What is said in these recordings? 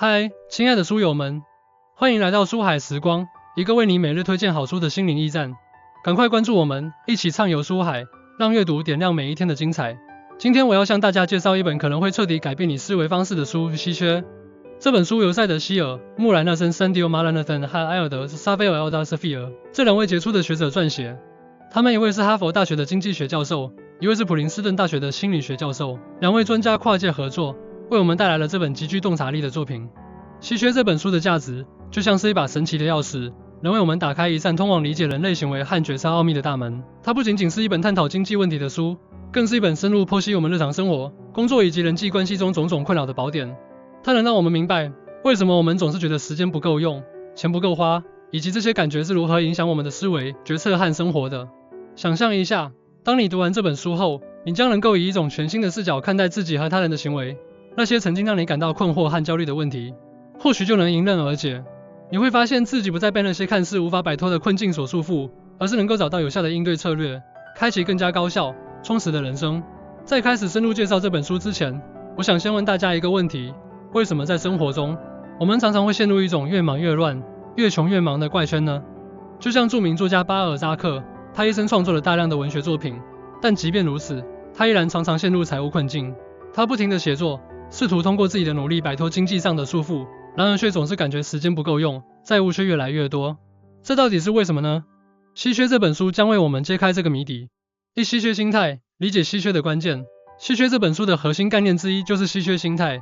嗨，亲爱的书友们，欢迎来到书海时光，一个为你每日推荐好书的心灵驿站。赶快关注我们，一起畅游书海，让阅读点亮每一天的精彩。今天我要向大家介绍一本可能会彻底改变你思维方式的书《稀缺》。这本书由塞德希尔、穆兰纳森、Sandy O'Malanathan 和埃尔德·沙菲尔·奥达斯菲尔这两位杰出的学者撰写。他们一位是哈佛大学的经济学教授，一位是普林斯顿大学的心理学教授，两位专家跨界合作，为我们带来了这本极具洞察力的作品。稀缺这本书的价值，就像是一把神奇的钥匙，能为我们打开一扇通往理解人类行为和觉察奥秘的大门。它不仅仅是一本探讨经济问题的书，更是一本深入剖析我们日常生活、工作以及人际关系中种种困扰的宝典。它能让我们明白，为什么我们总是觉得时间不够用、钱不够花，以及这些感觉是如何影响我们的思维、决策和生活的。想象一下，当你读完这本书后，你将能够以一种全新的视角看待自己和他人的行为，那些曾经让你感到困惑和焦虑的问题，或许就能迎刃而解。你会发现自己不再被那些看似无法摆脱的困境所束缚，而是能够找到有效的应对策略，开启更加高效、充实的人生。在开始深入介绍这本书之前，我想先问大家一个问题：为什么在生活中，我们常常会陷入一种越忙越乱、越穷越忙的怪圈呢？就像著名作家巴尔扎克，他一生创作了大量的文学作品，但即便如此，他依然常常陷入财务困境。他不停地写作，试图通过自己的努力摆脱经济上的束缚，然而却总是感觉时间不够用，债务却越来越多。这到底是为什么呢？稀缺这本书将为我们揭开这个谜底。一、稀缺心态，理解稀缺的关键。稀缺这本书的核心概念之一就是稀缺心态。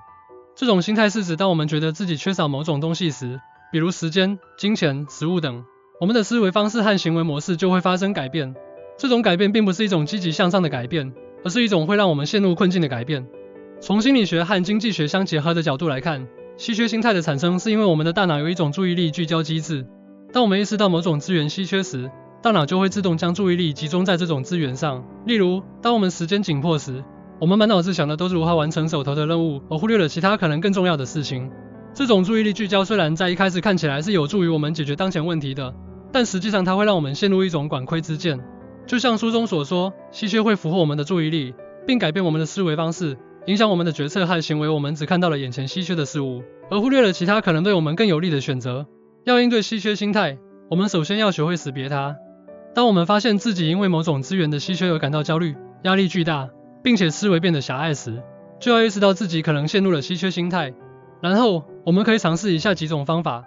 这种心态是指当我们觉得自己缺少某种东西时，比如时间、金钱、食物等，我们的思维方式和行为模式就会发生改变。这种改变并不是一种积极向上的改变，而是一种会让我们陷入困境的改变。从心理学和经济学相结合的角度来看，稀缺心态的产生是因为我们的大脑有一种注意力聚焦机制。当我们意识到某种资源稀缺时，大脑就会自动将注意力集中在这种资源上。例如，当我们时间紧迫时，我们满脑子想的都是如何完成手头的任务，而忽略了其他可能更重要的事情。这种注意力聚焦虽然在一开始看起来是有助于我们解决当前问题的，但实际上它会让我们陷入一种管窥之见。就像书中所说，稀缺会俘获我们的注意力，并改变我们的思维方式，影响我们的决策和行为。我们只看到了眼前稀缺的事物，而忽略了其他可能对我们更有利的选择。要应对稀缺心态，我们首先要学会识别它。当我们发现自己因为某种资源的稀缺而感到焦虑、压力巨大，并且思维变得狭隘时，就要意识到自己可能陷入了稀缺心态。然后，我们可以尝试以下几种方法：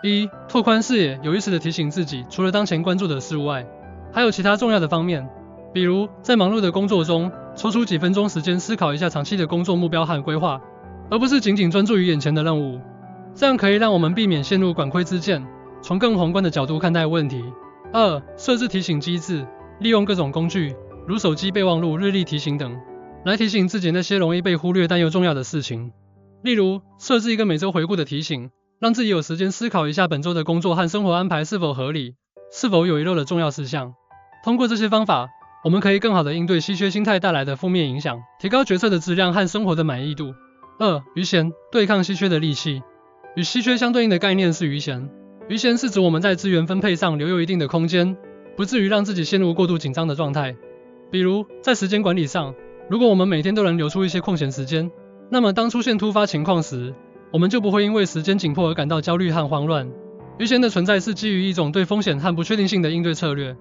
一、拓宽视野，有意识地提醒自己，除了当前关注的事物外，还有其他重要的方面。比如，在忙碌的工作中，抽出几分钟时间思考一下长期的工作目标和规划，而不是仅仅专注于眼前的任务。这样可以让我们避免陷入管窥之见，从更宏观的角度看待问题。二、设置提醒机制，利用各种工具，如手机备忘录、日历提醒等，来提醒自己那些容易被忽略但又重要的事情。例如，设置一个每周回顾的提醒，让自己有时间思考一下本周的工作和生活安排是否合理，是否有遗漏的重要事项。通过这些方法，我们可以更好地应对稀缺心态带来的负面影响，提高决策的质量和生活的满意度。二、余闲，对抗稀缺的利器。与稀缺相对应的概念是余闲。余闲是指我们在资源分配上留有一定的空间，不至于让自己陷入过度紧张的状态。比如，在时间管理上，如果我们每天都能留出一些空闲时间，那么当出现突发情况时，我们就不会因为时间紧迫而感到焦虑和慌乱。余闲的存在是基于一种对风险和不确定性的应对策略。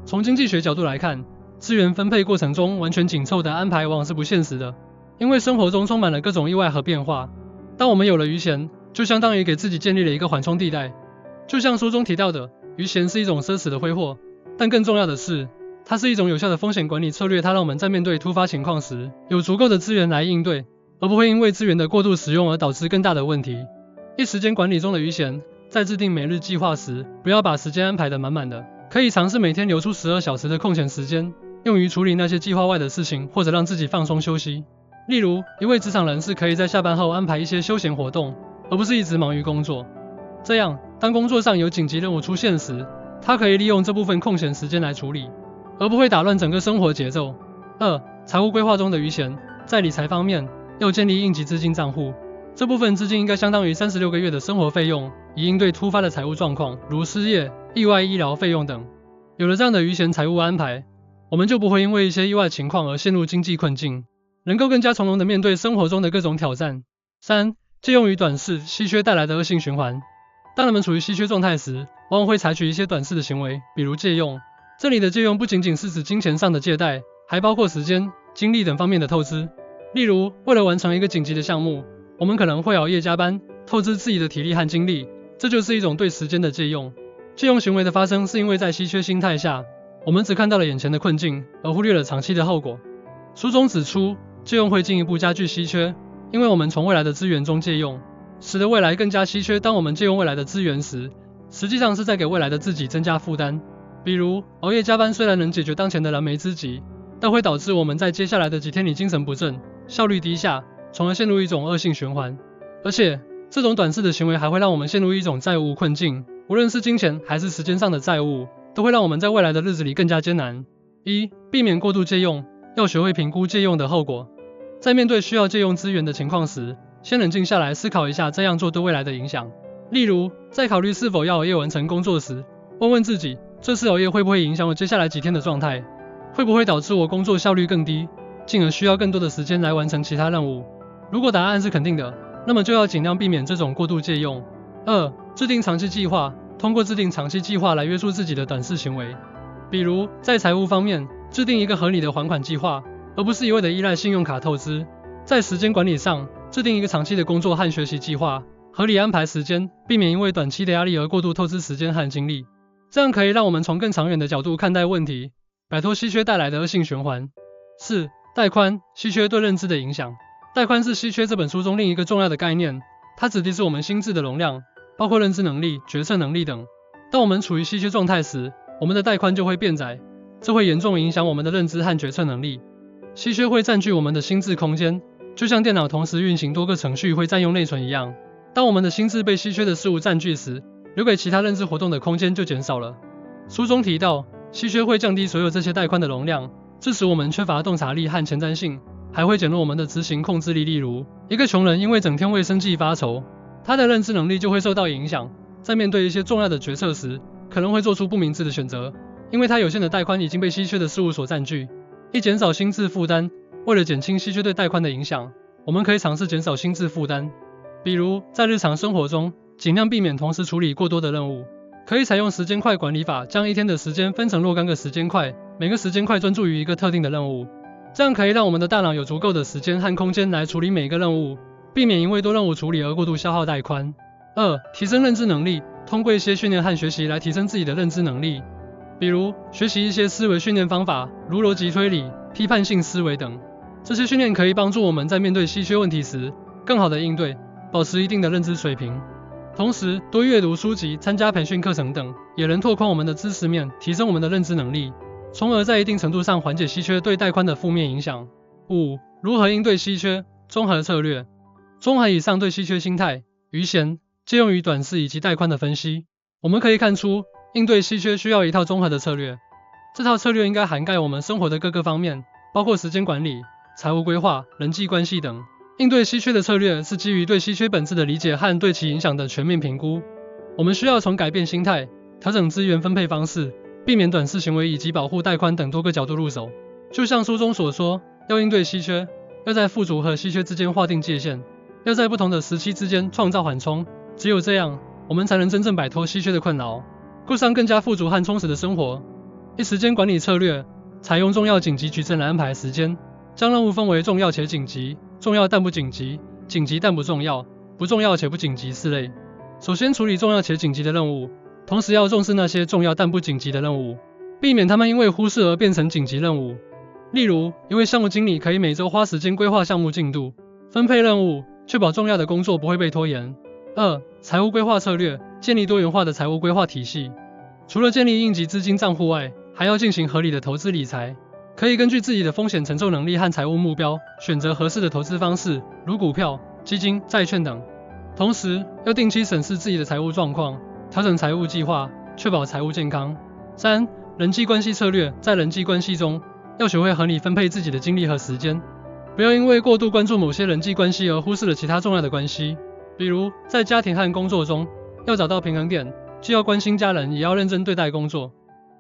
从经济学角度来看，资源分配过程中完全紧凑的安排往往是不现实的，因为生活中充满了各种意外和变化。当我们有了余闲，就相当于给自己建立了一个缓冲地带。就像书中提到的，余闲是一种奢侈的挥霍，但更重要的是，它是一种有效的风险管理策略。它让我们在面对突发情况时，有足够的资源来应对，而不会因为资源的过度使用而导致更大的问题。一、时间管理中的余闲，在制定每日计划时，不要把时间安排得满满的，可以尝试每天留出12小时的空闲时间，用于处理那些计划外的事情，或者让自己放松休息。例如，一位职场人士可以在下班后安排一些休闲活动，而不是一直忙于工作。这样，当工作上有紧急任务出现时，他可以利用这部分空闲时间来处理，而不会打乱整个生活节奏。二、财务规划中的余闲，在理财方面，要建立应急资金账户。这部分资金应该相当于36个月的生活费用，以应对突发的财务状况，如失业、意外医疗费用等。有了这样的余闲财务安排，我们就不会因为一些意外情况而陷入经济困境，能够更加从容地面对生活中的各种挑战。三、借用于短视、稀缺带来的恶性循环。当人们处于稀缺状态时，往往会采取一些短视的行为，比如借用。这里的借用不仅仅是指金钱上的借贷，还包括时间、精力等方面的透支。例如，为了完成一个紧急的项目，我们可能会熬夜加班，透支自己的体力和精力，这就是一种对时间的借用。借用行为的发生是因为在稀缺心态下，我们只看到了眼前的困境，而忽略了长期的后果。书中指出，借用会进一步加剧稀缺，因为我们从未来的资源中借用，使得未来更加稀缺。当我们借用未来的资源时，实际上是在给未来的自己增加负担。比如，熬夜加班虽然能解决当前的燃眉之急，但会导致我们在接下来的几天里精神不振，效率低下，从而陷入一种恶性循环。而且，这种短视的行为还会让我们陷入一种债务困境，无论是金钱还是时间上的债务，都会让我们在未来的日子里更加艰难。避免过度借用，要学会评估借用的后果。在面对需要借用资源的情况时，先冷静下来思考一下这样做对未来的影响。例如，在考虑是否要熬夜完成工作时，问问自己，这次熬夜会不会影响我接下来几天的状态？会不会导致我工作效率更低，进而需要更多的时间来完成其他任务？如果答案是肯定的，那么就要尽量避免这种过度借用。制定长期计划，通过制定长期计划来约束自己的短视行为。比如，在财务方面，制定一个合理的还款计划，而不是一味的依赖信用卡透支。在时间管理上，制定一个长期的工作和学习计划，合理安排时间，避免因为短期的压力而过度透支时间和精力。这样可以让我们从更长远的角度看待问题，摆脱稀缺带来的恶性循环。4. 带宽，稀缺对认知的影响。带宽是稀缺这本书中另一个重要的概念，它指的是我们心智的容量，包括认知能力、决策能力等。当我们处于稀缺状态时，我们的带宽就会变窄，这会严重影响我们的认知和决策能力。稀缺会占据我们的心智空间，就像电脑同时运行多个程序会占用内存一样。当我们的心智被稀缺的事物占据时，留给其他认知活动的空间就减少了。书中提到，稀缺会降低所有这些带宽的容量，致使我们缺乏洞察力和前瞻性，还会减弱我们的执行控制力。例如，一个穷人因为整天为生计发愁，他的认知能力就会受到影响，在面对一些重要的决策时，可能会做出不明智的选择，因为他有限的带宽已经被稀缺的事物所占据。减少心智负担，为了减轻稀缺对带宽的影响，我们可以尝试减少心智负担。比如，在日常生活中，尽量避免同时处理过多的任务。可以采用时间块管理法，将一天的时间分成若干个时间块，每个时间块专注于一个特定的任务。这样可以让我们的大脑有足够的时间和空间来处理每一个任务，避免因为多任务处理而过度消耗带宽。提升认知能力，通过一些训练和学习来提升自己的认知能力。比如，学习一些思维训练方法，如逻辑推理、批判性思维等。这些训练可以帮助我们在面对稀缺问题时，更好地应对，保持一定的认知水平。同时，多阅读书籍、参加培训课程等，也能拓宽我们的知识面，提升我们的认知能力，从而在一定程度上缓解稀缺对带宽的负面影响。5. 如何应对稀缺？综合策略。综合以上对稀缺心态、余弦、借用于短视以及带宽的分析，我们可以看出，应对稀缺需要一套综合的策略。这套策略应该涵盖我们生活的各个方面，包括时间管理、财务规划、人际关系等。应对稀缺的策略是基于对稀缺本质的理解和对其影响的全面评估。我们需要从改变心态、调整资源分配方式、避免短视行为以及保护带宽等多个角度入手。就像书中所说，要应对稀缺，要在富足和稀缺之间划定界限，要在不同的时期之间创造缓冲。只有这样，我们才能真正摆脱稀缺的困扰，过上更加富足和充实的生活。时间管理策略，采用重要紧急矩阵来安排时间，将任务分为重要且紧急、重要但不紧急、紧急但不重要、不重要且不紧急4类。首先处理重要且紧急的任务，同时要重视那些重要但不紧急的任务，避免他们因为忽视而变成紧急任务。例如，一位项目经理可以每周花时间规划项目进度，分配任务，确保重要的工作不会被拖延。财务规划策略，建立多元化的财务规划体系。除了建立应急资金账户外，还要进行合理的投资理财。可以根据自己的风险承受能力和财务目标，选择合适的投资方式，如股票、基金、债券等。同时，要定期审视自己的财务状况，调整财务计划，确保财务健康。3. 人际关系策略，在人际关系中，要学会合理分配自己的精力和时间，不要因为过度关注某些人际关系而忽视了其他重要的关系。比如，在家庭和工作中，要找到平衡点，既要关心家人，也要认真对待工作。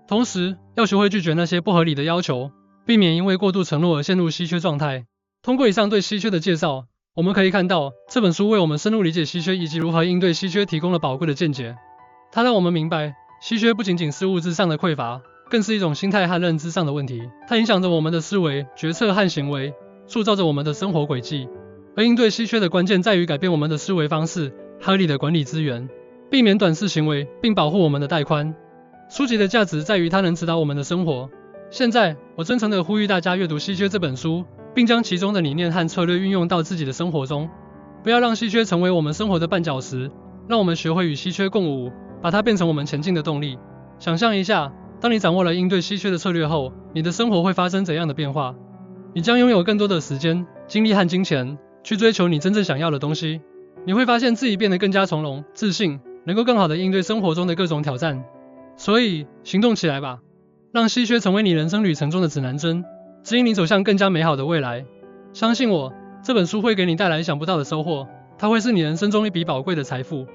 同时，要学会拒绝那些不合理的要求，避免因为过度承诺而陷入稀缺状态。通过以上对稀缺的介绍，我们可以看到，这本书为我们深入理解稀缺以及如何应对稀缺提供了宝贵的见解。它让我们明白，稀缺不仅仅是物质上的匮乏，更是一种心态和认知上的问题。它影响着我们的思维、决策和行为，塑造着我们的生活轨迹。而应对稀缺的关键在于改变我们的思维方式，合理的管理资源，避免短视行为，并保护我们的带宽。书籍的价值在于它能指导我们的生活。现在，我真诚地呼吁大家阅读《稀缺》这本书，并将其中的理念和策略运用到自己的生活中。不要让稀缺成为我们生活的绊脚石，让我们学会与稀缺共舞，把它变成我们前进的动力。想象一下，当你掌握了应对稀缺的策略后，你的生活会发生怎样的变化？你将拥有更多的时间、精力和金钱，去追求你真正想要的东西。你会发现自己变得更加从容、自信，能够更好地应对生活中的各种挑战。所以，行动起来吧，让稀缺成为你人生旅程中的指南针，指引你走向更加美好的未来。相信我，这本书会给你带来想不到的收获，它会是你人生中一笔宝贵的财富。